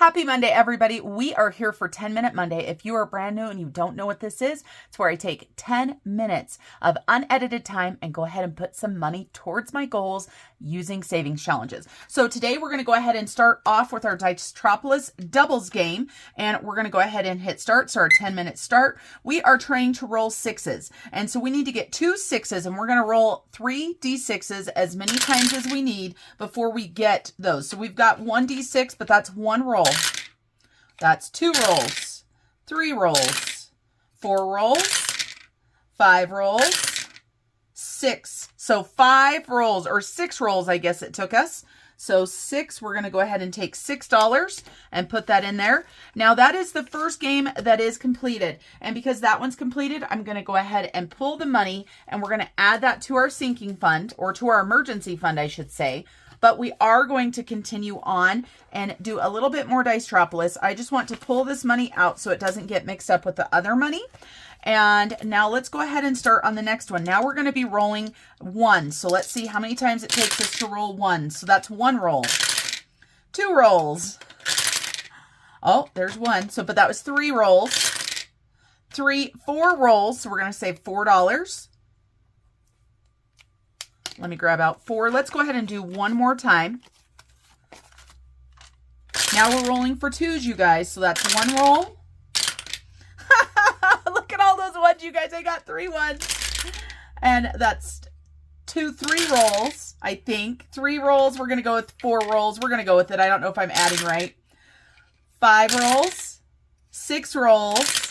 Happy Monday, everybody. We are here for 10-Minute Monday. If you are brand new and you don't know what this is, it's where I take 10 minutes of unedited time and go ahead and put some money towards my goals using savings challenges. So today we're going to go ahead and start off with our tropolis doubles game, and we're going to go ahead and hit start. So our 10-minute start, we are trying to roll sixes. And so we need to get 2 sixes, and we're going to roll 3 D6s as many times as we need before we get those. So we've got 1 D6, but that's 1 roll. That's 2 rolls, 3 rolls, 4 rolls, 5 rolls, 6. So 5 rolls, or 6 rolls, I guess it took us. So 6, we're going to go ahead and take $6 and put that in there. Now that is the first game that is completed. And because that one's completed, I'm going to go ahead and pull the money, and we're going to add that to our sinking fund, or to our emergency fund, I should say. But we are going to continue on and do a little bit more dice tropolis. I just want to pull this money out so it doesn't get mixed up with the other money. And now let's go ahead and start on the next one. Now we're going to be rolling 1. So let's see how many times it takes us to roll 1. So that's 1 roll, 2 rolls. Oh, there's 1. So, but that was 3 rolls, 4 rolls. So we're going to save $4. Let me grab out 4. Let's go ahead and do 1 more time. Now we're rolling for 2s, you guys. So that's 1 roll. Look at all those 1s, you guys. I got 3 1s. And that's 3 rolls, I think. 3 rolls. We're going to go with 4 rolls. We're going to go with it. I don't know if I'm adding right. 5 rolls. 6 rolls.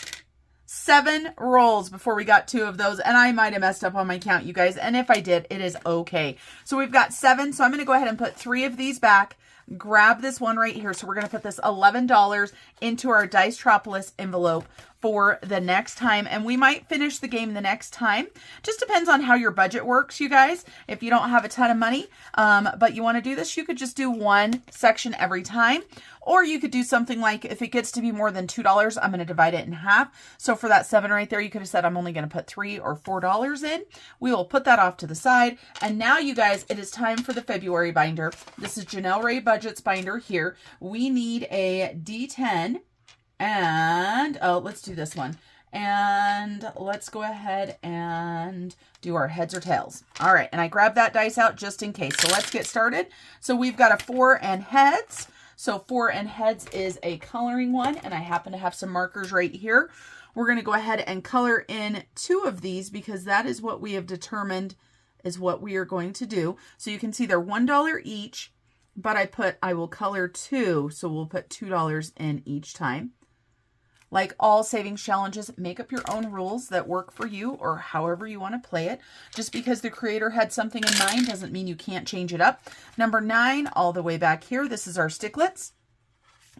7 rolls before we got 2 of those, and I might have messed up on my count, you guys, and if I did, it is okay. So we've got 7, so I'm going to go ahead and put 3 of these back, grab this one right here. So we're going to put this $11 into our Dice Tropolis envelope for the next time, and we might finish the game the next time. Just depends on how your budget works, you guys. If you don't have a ton of money, but you want to do this, you could just do 1 section every time. Or you could do something like, if it gets to be more than $2, I'm going to divide it in half. So for that 7 right there, you could have said, I'm only going to put $3 or $4 in. We will put that off to the side. And now, you guys, it is time for the February binder. This is Janelle Ray Budgets binder here. We need a D10. And, oh, let's do this one. And let's go ahead and do our heads or tails. All right, and I grabbed that dice out just in case. So let's get started. So we've got a 4 and heads. So 4 and heads is a coloring one, and I happen to have some markers right here. We're going to go ahead and color in 2 of these because that is what we have determined is what we are going to do. So you can see they're $1 each, but I will color 2, so we'll put $2 in each time. Like all savings challenges, make up your own rules that work for you or however you want to play it. Just because the creator had something in mind doesn't mean you can't change it up. Number 9, all the way back here, this is our sticklets.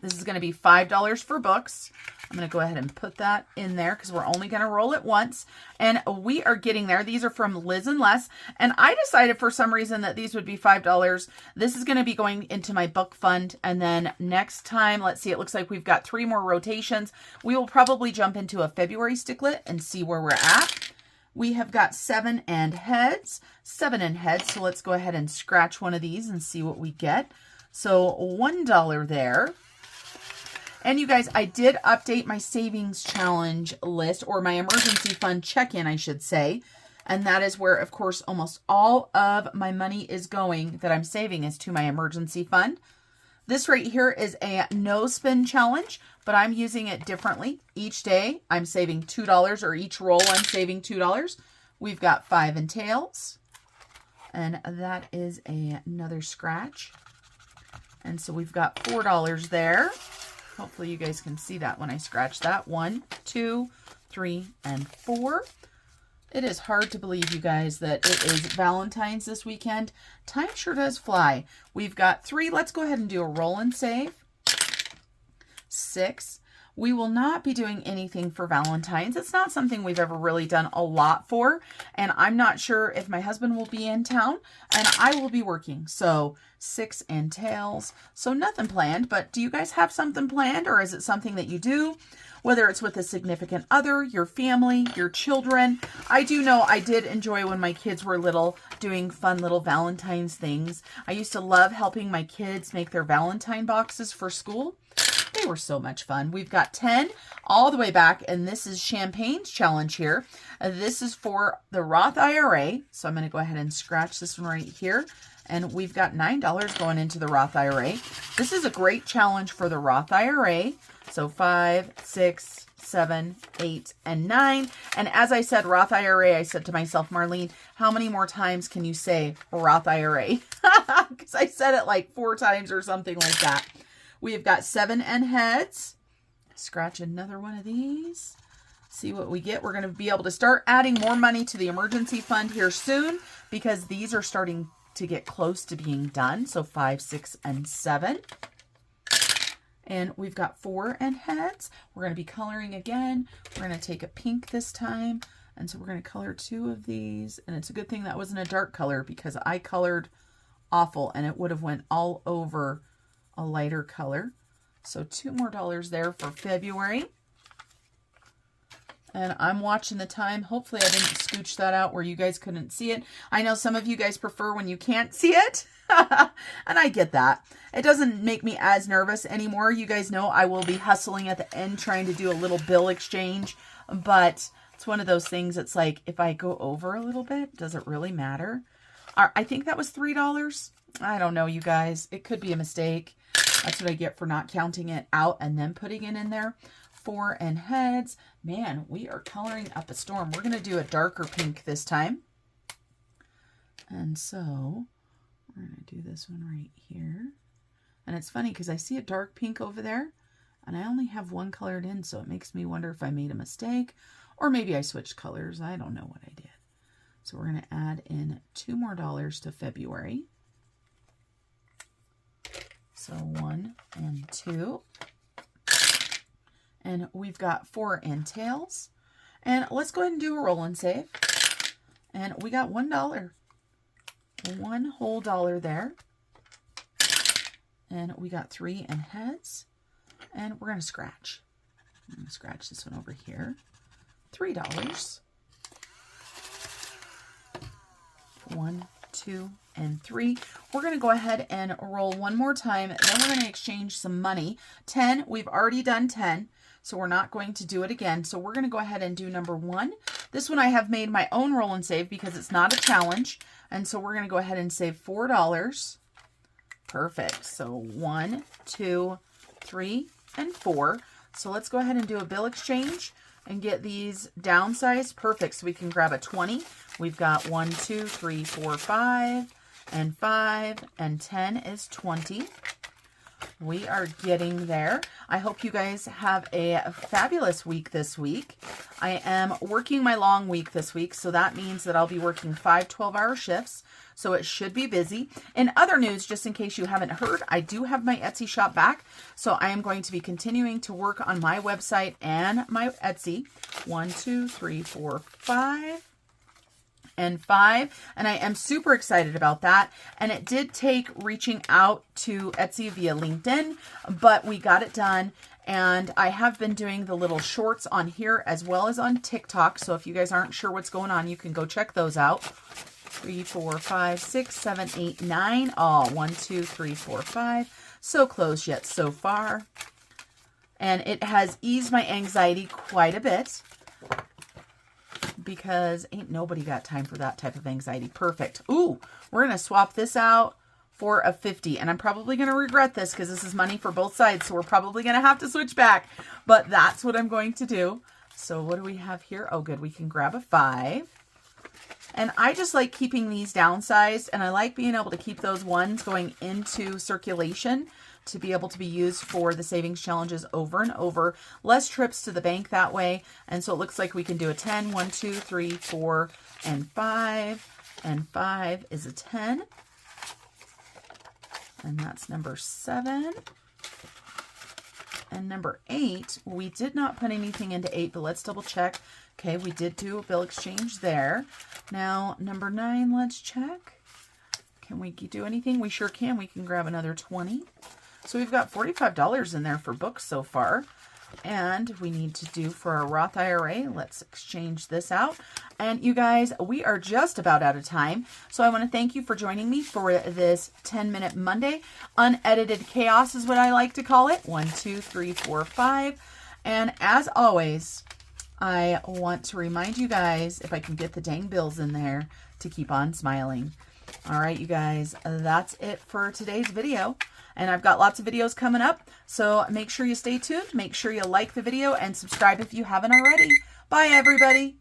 This is going to be $5 for books. I'm going to go ahead and put that in there because we're only going to roll it once. And we are getting there. These are from Liz and Les. And I decided for some reason that these would be $5. This is going to be going into my book fund. And then next time, let's see, it looks like we've got 3 more rotations. We will probably jump into a February sticklet and see where we're at. We have got 7 and heads. 7 and heads. So let's go ahead and scratch one of these and see what we get. So $1 there. And you guys, I did update my savings challenge list, or my emergency fund check-in, I should say. And that is where, of course, almost all of my money is going that I'm saving is to my emergency fund. This right here is a no spin challenge, but I'm using it differently. Each day I'm saving $2, or each roll I'm saving $2. We've got 5 and tails. And that is another scratch. And so we've got $4 there. Hopefully you guys can see that when I scratch that. 1, 2, 3, and 4. It is hard to believe, you guys, that it is Valentine's this weekend. Time sure does fly. We've got 3. Let's go ahead and do a roll and save. 6. We will not be doing anything for Valentine's. It's not something we've ever really done a lot for. And I'm not sure if my husband will be in town, and I will be working. So 6 and tails. So nothing planned, but do you guys have something planned, or is it something that you do? Whether it's with a significant other, your family, your children. I do know I did enjoy when my kids were little doing fun little Valentine's things. I used to love helping my kids make their Valentine boxes for school. They were so much fun. We've got 10 all the way back, and this is Champagne's challenge here. This is for the Roth IRA. So I'm going to go ahead and scratch this one right here. And we've got $9 going into the Roth IRA. This is a great challenge for the Roth IRA. So 5, 6, 7, 8, and 9. And as I said, Roth IRA, I said to myself, Marlene, how many more times can you say Roth IRA? Because I said it like 4 times or something like that. We've got 7 and heads. Scratch another one of these. See what we get. We're going to be able to start adding more money to the emergency fund here soon because these are starting to get close to being done. So 5, 6, and 7. And we've got 4 and heads. We're going to be coloring again. We're going to take a pink this time. And so we're going to color 2 of these. And it's a good thing that wasn't a dark color because I colored awful and it would have went all over a lighter color. So $2 more there for February. And I'm watching the time. Hopefully I didn't scooch that out where you guys couldn't see it. I know some of you guys prefer when you can't see it. And I get that. It doesn't make me as nervous anymore. You guys know I will be hustling at the end trying to do a little bill exchange. But it's one of those things. It's like if I go over a little bit, does it really matter? I think that was $3. I don't know, you guys. It could be a mistake. That's what I get for not counting it out and then putting it in there. 4 and heads. Man, we are coloring up a storm. We're going to do a darker pink this time. And so we're going to do this one right here. And it's funny because I see a dark pink over there and I only have one colored in. So it makes me wonder if I made a mistake or maybe I switched colors. I don't know what I did. So we're going to add in $2 more to February. So 1 and 2. And we've got 4 and tails. And let's go ahead and do a roll and save. And we got $1. One whole dollar there. And we got 3 and heads. And we're going to scratch. I'm going to scratch this one over here. $3. 1, 2, and 3. We're going to go ahead and roll one more time. Then we're going to exchange some money. 10, we've already done 10. So we're not going to do it again. So we're going to go ahead and do number 1. This one I have made my own roll and save because it's not a challenge. And so we're going to go ahead and save $4. Perfect. So 1, 2, 3, and 4. So let's go ahead and do a bill exchange and get these downsized. Perfect. So we can grab a 20. We've got 1, 2, 3, 4, 5, and 5, and 10 is 20. We are getting there. I hope you guys have a fabulous week this week. I am working my long week this week, so that means that I'll be working 5 12-hour shifts, so it should be busy. In other news, just in case you haven't heard, I do have my Etsy shop back, so I am going to be continuing to work on my website and my Etsy. 1, 2, 3, 4, 5. And 5, and I am super excited about that. And it did take reaching out to Etsy via LinkedIn, but we got it done. And I have been doing the little shorts on here as well as on TikTok. So if you guys aren't sure what's going on, you can go check those out. 3, 4, 5, 6, 7, 8, 9. Oh, 1, 2, 3, 4, 5. So close yet so far. And it has eased my anxiety quite a bit, because ain't nobody got time for that type of anxiety. Perfect. Ooh, we're going to swap this out for a 50. And I'm probably going to regret this because this is money for both sides. So we're probably going to have to switch back. But that's what I'm going to do. So what do we have here? Oh, good. We can grab a 5. And I just like keeping these downsized. And I like being able to keep those ones going into circulation to be able to be used for the savings challenges over and over. Less trips to the bank that way. And so it looks like we can do a 10, 1, 2, 3, 4, and 5. And 5 is a 10. And that's number 7. And number 8, we did not put anything into 8, but let's double check. Okay, we did do a bill exchange there. Now, number 9, let's check. Can we do anything? We sure can. We can grab another 20. So we've got $45 in there for books so far. And we need to do for our Roth IRA. Let's exchange this out. And you guys, we are just about out of time. So I want to thank you for joining me for this 10-minute Monday. Unedited chaos is what I like to call it. 1, 2, 3, 4, 5. And as always, I want to remind you guys, if I can get the dang bills in there, to keep on smiling. All right, you guys, that's it for today's video. And I've got lots of videos coming up, so make sure you stay tuned. Make sure you like the video and subscribe if you haven't already. Bye, everybody.